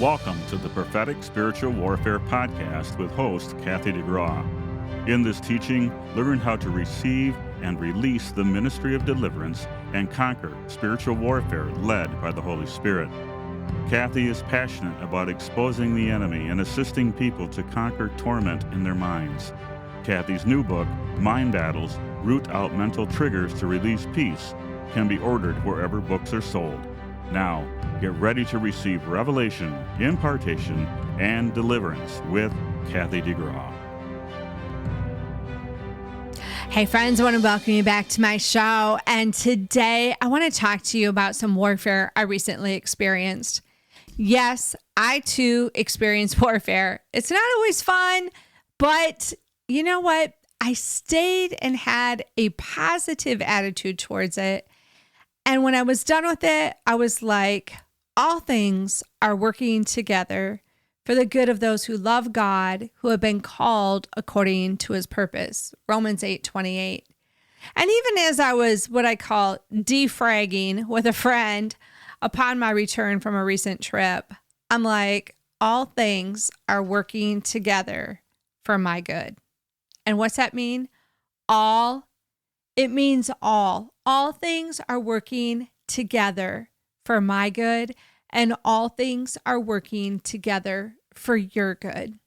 Welcome to the Prophetic Spiritual Warfare Podcast with host Kathy DeGraw. In this teaching, learn how to receive and release the ministry of deliverance and conquer spiritual warfare led by the Holy Spirit. Kathy is passionate about exposing the enemy and assisting people to conquer torment in their minds. Kathy's new book, Mind Battles: Root Out Mental Triggers to Release Peace, can be ordered wherever books are sold. Now, get ready to receive revelation, impartation, and deliverance with Kathy DeGraw. Hey friends, I want to welcome you back to my show. And today I want to talk to you about some warfare I recently experienced. Yes, I too experienced warfare. It's not always fun, but you know what? I stayed and had a positive attitude towards it. And when I was done with it, I was like, all things are working together for the good of those who love God, who have been called according to his purpose. Romans 8:28. And even as I was what I call defragging with a friend upon my return from a recent trip, I'm like, all things are working together for my good. And what's that mean? All. It means all. All things are working together for my good, and all things are working together for your good.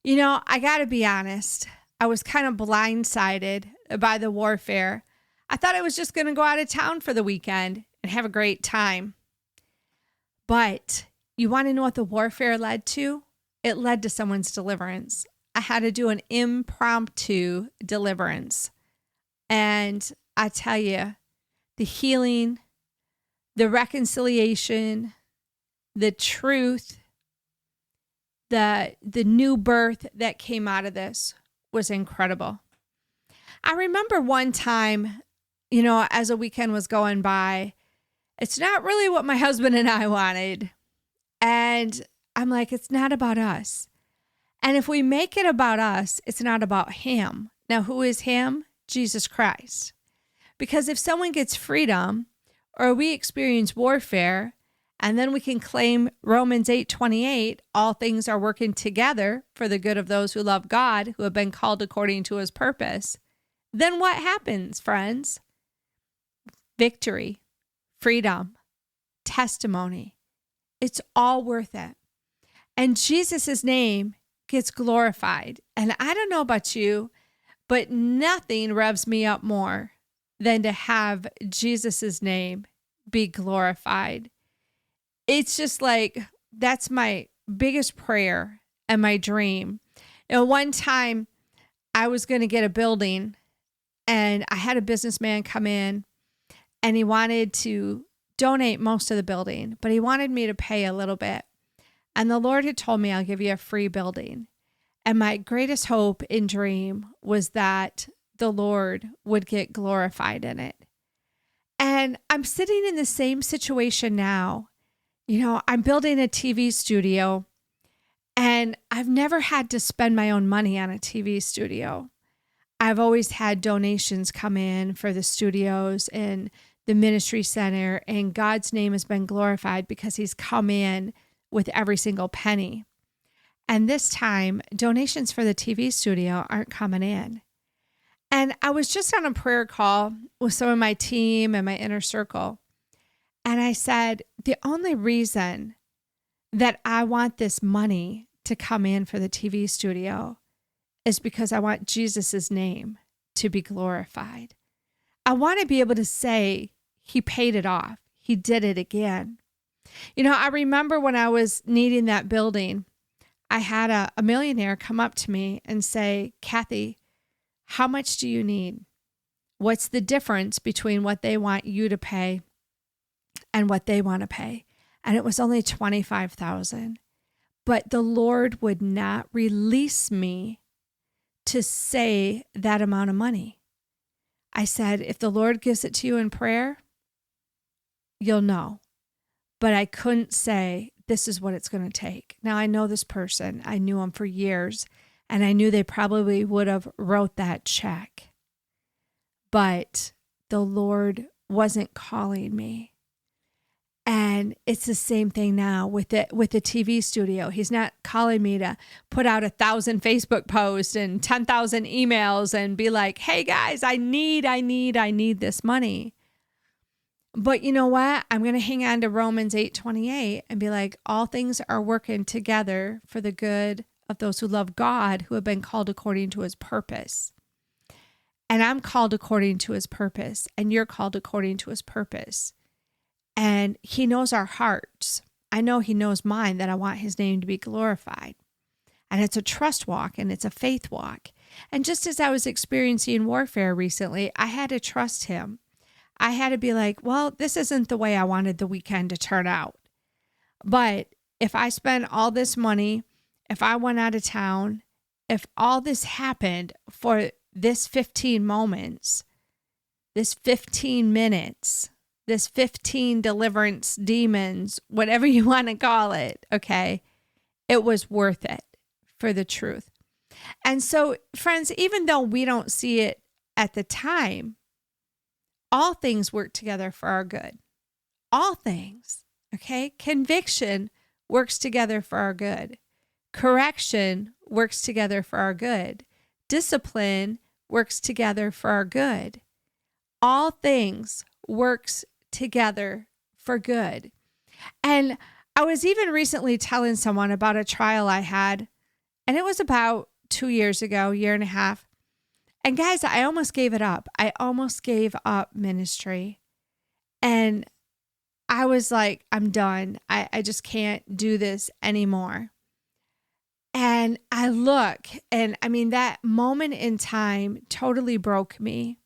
You know, I got to be honest. I was kind of blindsided by the warfare. I thought I was just going to go out of town for the weekend and have a great time. But you want to know what the warfare led to? It led to someone's deliverance. I had to do an impromptu deliverance. And I tell you, the healing, the reconciliation, the truth, the new birth that came out of this was incredible. I remember one time, you know, as a weekend was going by, it's not really what my husband and I wanted. And I'm like, it's not about us. And if we make it about us, it's not about him. Now, who is him? Jesus Christ. Because if someone gets freedom or we experience warfare, and then we can claim Romans 8:28, all things are working together for the good of those who love God, who have been called according to his purpose, then what happens, friends? Victory, freedom, testimony. It's all worth it. And Jesus' name gets glorified. And I don't know about you, but nothing revs me up more than to have Jesus' name be glorified. It's just like, that's my biggest prayer and my dream. You know, one time I was going to get a building and I had a businessman come in and he wanted to donate most of the building, but he wanted me to pay a little bit. And the Lord had told me, I'll give you a free building. And my greatest hope and dream was that the Lord would get glorified in it. And I'm sitting in the same situation now. You know, I'm building a TV studio, and I've never had to spend my own money on a TV studio. I've always had donations come in for the studios and the ministry center, and God's name has been glorified because he's come in with every single penny. And this time, donations for the TV studio aren't coming in. And I was just on a prayer call with some of my team and my inner circle. And I said, the only reason that I want this money to come in for the TV studio is because I want Jesus' name to be glorified. I want to be able to say he paid it off. He did it again. You know, I remember when I was needing that building, I had a millionaire come up to me and say, Kathy, how much do you need? What's the difference between what they want you to pay and what they want to pay? And it was only $25,000. But the Lord would not release me to say that amount of money. I said, if the Lord gives it to you in prayer, you'll know. But I couldn't say, this is what it's going to take. Now, I know this person. I knew him for years, and I knew they probably would have wrote that check. But the Lord wasn't calling me. And And it's the same thing now with the TV studio. He's not calling me to put out 1,000 Facebook posts and 10,000 emails and be like, hey guys, I need this money. But you know what? I'm going to hang on to Romans 8:28 and be like, all things are working together for the good of those who love God, who have been called according to his purpose. And I'm called according to his purpose, and you're called according to his purpose. And he knows our hearts. I know he knows mine, that I want his name to be glorified. And it's a trust walk, and it's a faith walk. And just as I was experiencing warfare recently, I had to trust him. I had to be like, well, this isn't the way I wanted the weekend to turn out. But if I spend all this money, if I went out of town, if all this happened for this 15 moments, this 15 minutes, this 15 deliverance demons, whatever you want to call it, okay, it was worth it for the truth. And so, friends, even though we don't see it at the time, all things work together for our good. All things, okay? Conviction works together for our good. Correction works together for our good. Discipline works together for our good. All things works together for good. And I was even recently telling someone about a trial I had, and it was about 2 years ago, year and a half. And guys, I almost gave it up. I almost gave up ministry. And I was like, I'm done. I just can't do this anymore. And I look, and I mean, that moment in time totally broke me.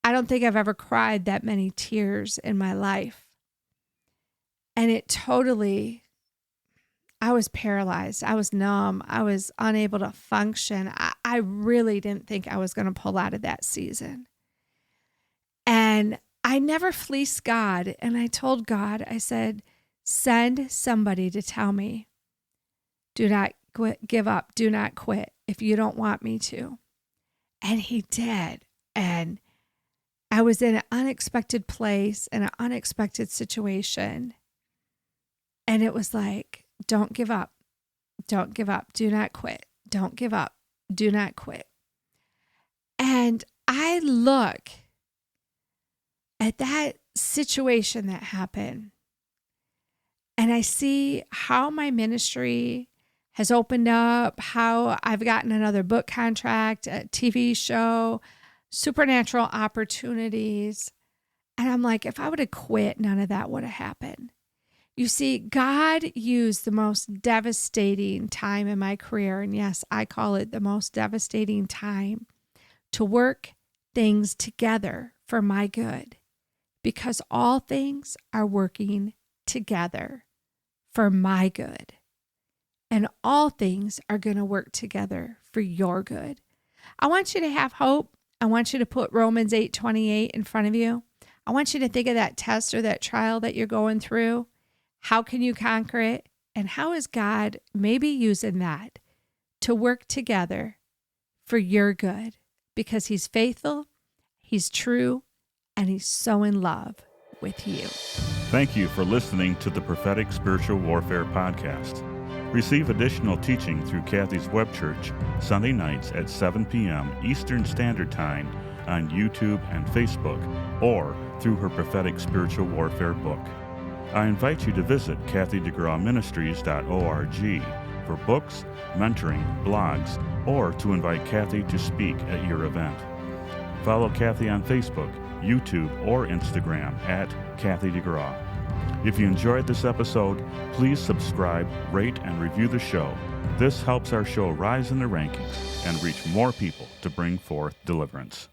I don't think I've ever cried that many tears in my life. And it totally, I was paralyzed. I was numb. I was unable to function. I really didn't think I was going to pull out of that season. And I never fleeced God. And I told God, I said, send somebody to tell me, do not give up. Do not quit if you don't want me to. And he did. And I was in an unexpected place, in an unexpected situation. And it was like, don't give up. Don't give up. Do not quit. Don't give up. Do not quit. And I look at that situation that happened, and I see how my ministry has opened up, how I've gotten another book contract, a TV show, supernatural opportunities. And I'm like, if I would have quit, none of that would have happened. You see, God used the most devastating time in my career, and yes, I call it the most devastating time, to work things together for my good, because all things are working together for my good, and all things are going to work together for your good. I want you to have hope. I want you to put Romans 8:28 in front of you. I want you to think of that test or that trial that you're going through. How can you conquer it? And how is God maybe using that to work together for your good? Because he's faithful, he's true, and he's so in love with you. Thank you for listening to the Prophetic Spiritual Warfare Podcast. Receive additional teaching through Kathy's web church Sunday nights at 7 p.m. Eastern Standard Time on YouTube and Facebook, or through her Prophetic Spiritual Warfare book. I invite you to visit kathydegrawministries.org for books, mentoring, blogs, or to invite Kathy to speak at your event. Follow Kathy on Facebook, YouTube, or Instagram at Kathy DeGraw. If you enjoyed this episode, please subscribe, rate, and review the show. This helps our show rise in the rankings and reach more people to bring forth deliverance.